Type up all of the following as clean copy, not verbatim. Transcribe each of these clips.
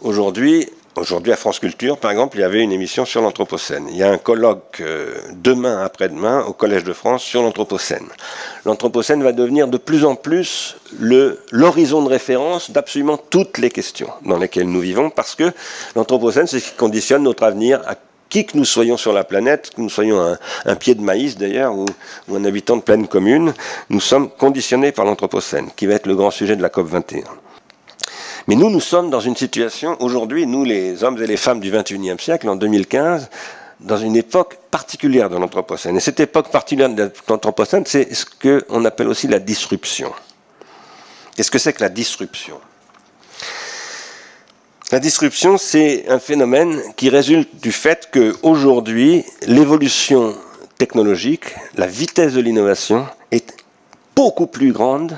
Aujourd'hui, à France Culture, par exemple, il y avait une émission sur l'Anthropocène. Il y a un colloque demain, après-demain, au Collège de France sur l'Anthropocène. L'Anthropocène va devenir de plus en plus l'horizon de référence d'absolument toutes les questions dans lesquelles nous vivons, parce que l'Anthropocène, c'est ce qui conditionne notre avenir à qui que nous soyons sur la planète, que nous soyons un pied de maïs d'ailleurs, ou un habitant de plaine commune, nous sommes conditionnés par l'Anthropocène, qui va être le grand sujet de la COP21. Mais nous sommes dans une situation, aujourd'hui, nous les hommes et les femmes du XXIe siècle, en 2015, dans une époque particulière de l'Anthropocène. Et cette époque particulière de l'Anthropocène, c'est ce qu'on appelle aussi la disruption. Qu'est-ce que c'est que la disruption ? La disruption, c'est un phénomène qui résulte du fait qu'aujourd'hui, l'évolution technologique, la vitesse de l'innovation est beaucoup plus grande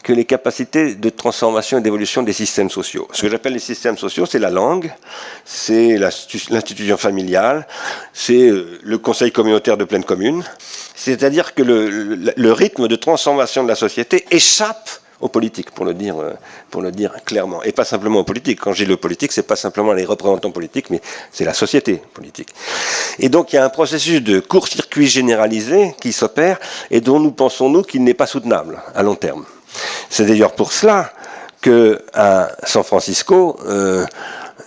que les capacités de transformation et d'évolution des systèmes sociaux. Ce que j'appelle les systèmes sociaux, c'est la langue, c'est l'institution familiale, c'est le conseil communautaire de pleine commune. C'est-à-dire que le rythme de transformation de la société échappe aux politiques, pour le dire clairement. Et pas simplement aux politiques. Quand je dis le politique, c'est pas simplement les représentants politiques, mais c'est la société politique. Et donc il y a un processus de court-circuit généralisé qui s'opère et dont nous pensons, nous, qu'il n'est pas soutenable à long terme. C'est d'ailleurs pour cela qu'à San Francisco,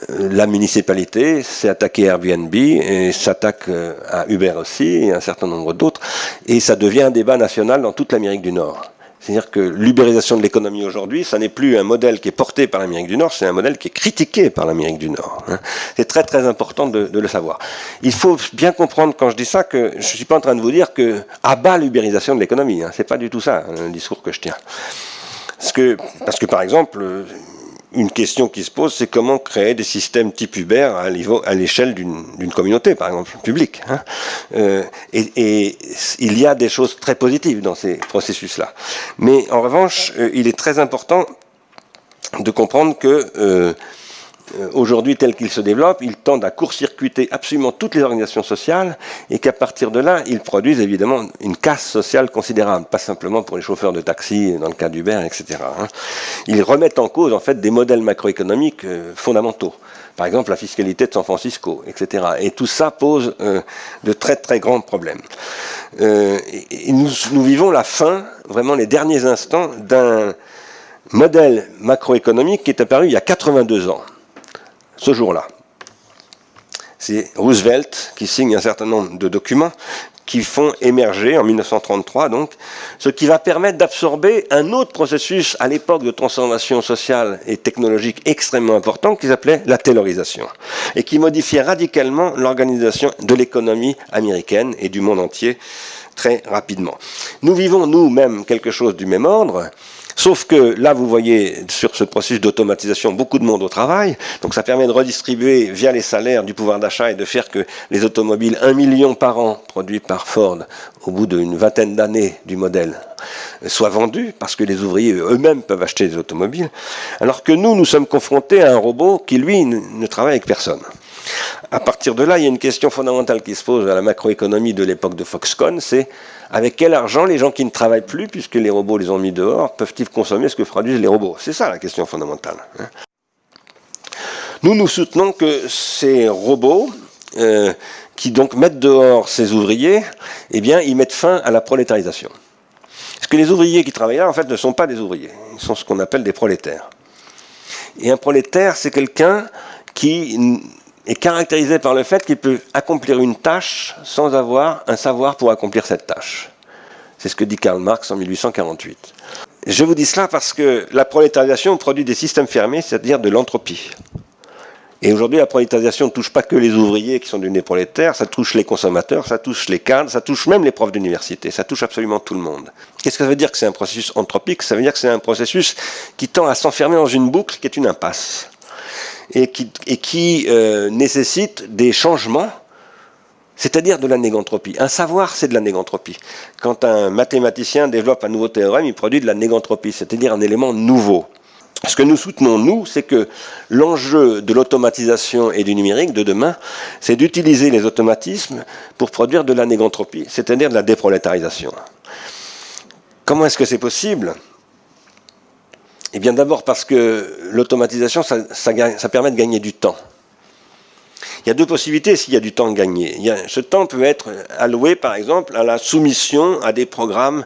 la municipalité s'est attaquée à Airbnb et s'attaque à Uber aussi et un certain nombre d'autres. Et ça devient un débat national dans toute l'Amérique du Nord. C'est-à-dire que l'ubérisation de l'économie aujourd'hui, ça n'est plus un modèle qui est porté par l'Amérique du Nord, c'est un modèle qui est critiqué par l'Amérique du Nord. C'est très très important de le savoir. Il faut bien comprendre quand je dis ça que je ne suis pas en train de vous dire que à bas l'ubérisation de l'économie. C'est pas du tout ça le discours que je tiens. Parce que par exemple, une question qui se pose, c'est comment créer des systèmes type Uber à l'échelle d'une communauté, par exemple, publique. Et il y a des choses très positives dans ces processus-là. Mais en revanche, il est très important de comprendre que aujourd'hui, tel qu'il se développe, ils tendent à court-circuiter absolument toutes les organisations sociales et qu'à partir de là, ils produisent évidemment une casse sociale considérable, pas simplement pour les chauffeurs de taxi, dans le cas d'Uber, etc. Ils remettent en cause en fait des modèles macroéconomiques fondamentaux. Par exemple, la fiscalité de San Francisco, etc. Et tout ça pose de très très grands problèmes. Et nous vivons la fin, vraiment les derniers instants, d'un modèle macroéconomique qui est apparu il y a 82 ans. Ce jour-là. C'est Roosevelt qui signe un certain nombre de documents qui font émerger, en 1933 donc, ce qui va permettre d'absorber un autre processus à l'époque de transformation sociale et technologique extrêmement important qui s'appelait la taylorisation et qui modifiait radicalement l'organisation de l'économie américaine et du monde entier très rapidement. Nous vivons nous-mêmes quelque chose du même ordre. Sauf que là, vous voyez sur ce processus d'automatisation beaucoup de monde au travail. Donc ça permet de redistribuer via les salaires du pouvoir d'achat et de faire que les automobiles, 1 million par an produits par Ford, au bout d'une vingtaine d'années du modèle, soient vendus parce que les ouvriers eux-mêmes peuvent acheter des automobiles. Alors que nous sommes confrontés à un robot qui, lui, ne travaille avec personne. À partir de là, il y a une question fondamentale qui se pose à la macroéconomie de l'époque de Foxconn, c'est avec quel argent les gens qui ne travaillent plus, puisque les robots les ont mis dehors, peuvent-ils consommer ce que produisent les robots? C'est ça la question fondamentale. Nous soutenons que ces robots, qui donc mettent dehors ces ouvriers, eh bien, ils mettent fin à la prolétarisation. Parce que les ouvriers qui travaillent là, en fait, ne sont pas des ouvriers. Ils sont ce qu'on appelle des prolétaires. Et un prolétaire, c'est quelqu'un qui est caractérisé par le fait qu'il peut accomplir une tâche sans avoir un savoir pour accomplir cette tâche. C'est ce que dit Karl Marx en 1848. Je vous dis cela parce que la prolétarisation produit des systèmes fermés, c'est-à-dire de l'entropie. Et aujourd'hui, la prolétarisation ne touche pas que les ouvriers qui sont devenus prolétaires, ça touche les consommateurs, ça touche les cadres, ça touche même les profs d'université, ça touche absolument tout le monde. Qu'est-ce que ça veut dire que c'est un processus anthropique? Ça veut dire que c'est un processus qui tend à s'enfermer dans une boucle qui est une impasse. Et qui nécessite des changements, c'est-à-dire de la négantropie. Un savoir, c'est de la négantropie. Quand un mathématicien développe un nouveau théorème, il produit de la négantropie, c'est-à-dire un élément nouveau. Ce que nous soutenons, nous, c'est que l'enjeu de l'automatisation et du numérique de demain, c'est d'utiliser les automatismes pour produire de la négantropie, c'est-à-dire de la déprolétarisation. Comment est-ce que c'est possible ? Eh bien d'abord parce que l'automatisation, ça permet de gagner du temps. Il y a deux possibilités s'il y a du temps gagné. Ce temps peut être alloué par exemple à la soumission à des programmes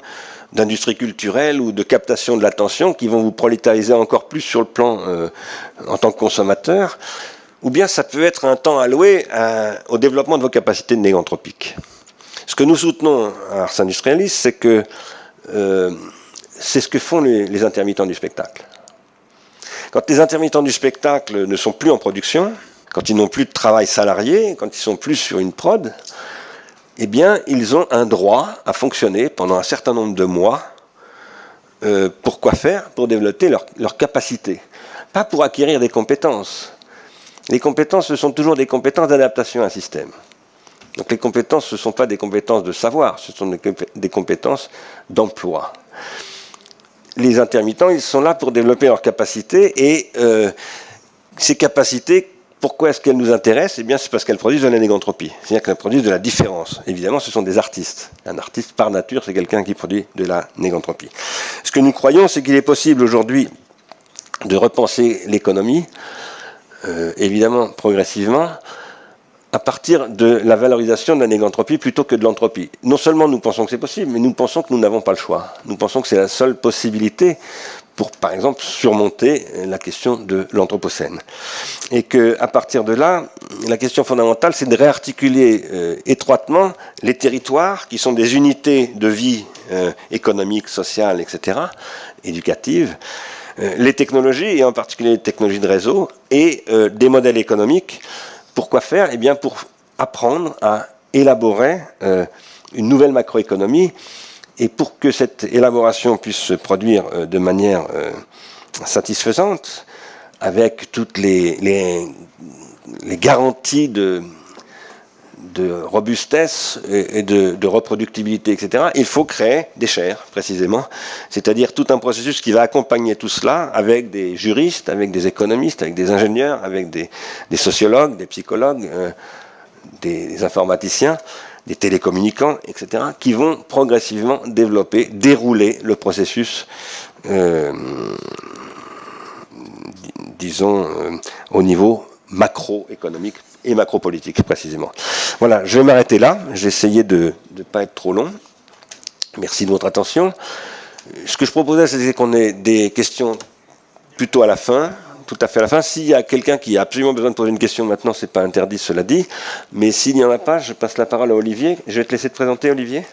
d'industrie culturelle ou de captation de l'attention qui vont vous prolétariser encore plus sur le plan en tant que consommateur, ou bien ça peut être un temps alloué au développement de vos capacités néganthropiques. Ce que nous soutenons à Ars Industrialis, c'est que c'est ce que font les intermittents du spectacle. Quand les intermittents du spectacle ne sont plus en production, quand ils n'ont plus de travail salarié, quand ils sont plus sur une prod, eh bien, ils ont un droit à fonctionner pendant un certain nombre de mois. Pour quoi faire? Pour développer leur capacité. Pas pour acquérir des compétences. Les compétences, ce sont toujours des compétences d'adaptation à un système. Donc les compétences, ce ne sont pas des compétences de savoir, ce sont des compétences d'emploi. Les intermittents, ils sont là pour développer leurs capacités, et ces capacités, pourquoi est-ce qu'elles nous intéressent? Eh bien, c'est parce qu'elles produisent de la négantropie, c'est-à-dire qu'elles produisent de la différence. Évidemment, ce sont des artistes. Un artiste, par nature, c'est quelqu'un qui produit de la négantropie. Ce que nous croyons, c'est qu'il est possible aujourd'hui de repenser l'économie, évidemment progressivement, à partir de la valorisation de la négantropie plutôt que de l'entropie. Non seulement nous pensons que c'est possible, mais nous pensons que nous n'avons pas le choix. Nous pensons que c'est la seule possibilité pour, par exemple, surmonter la question de l'anthropocène. Et qu'à partir de là, la question fondamentale, c'est de réarticuler étroitement les territoires, qui sont des unités de vie économique, sociale, etc., éducative, les technologies, et en particulier les technologies de réseau, et des modèles économiques. Pourquoi faire? Eh bien, pour apprendre à élaborer une nouvelle macroéconomie, et pour que cette élaboration puisse se produire de manière satisfaisante, avec toutes les garanties de robustesse et de reproductibilité, etc., il faut créer des chaires, précisément, c'est-à-dire tout un processus qui va accompagner tout cela avec des juristes, avec des économistes, avec des ingénieurs, avec des sociologues, des psychologues, des informaticiens, des télécommunicants, etc., qui vont progressivement dérouler le processus, disons, au niveau macroéconomique et macropolitique, précisément. Voilà, je vais m'arrêter là. J'ai essayé de ne pas être trop long. Merci de votre attention. Ce que je proposais, c'était qu'on ait des questions plutôt à la fin, tout à fait à la fin. S'il y a quelqu'un qui a absolument besoin de poser une question maintenant, c'est pas interdit, cela dit. Mais s'il n'y en a pas, je passe la parole à Olivier. Je vais te laisser te présenter, Olivier.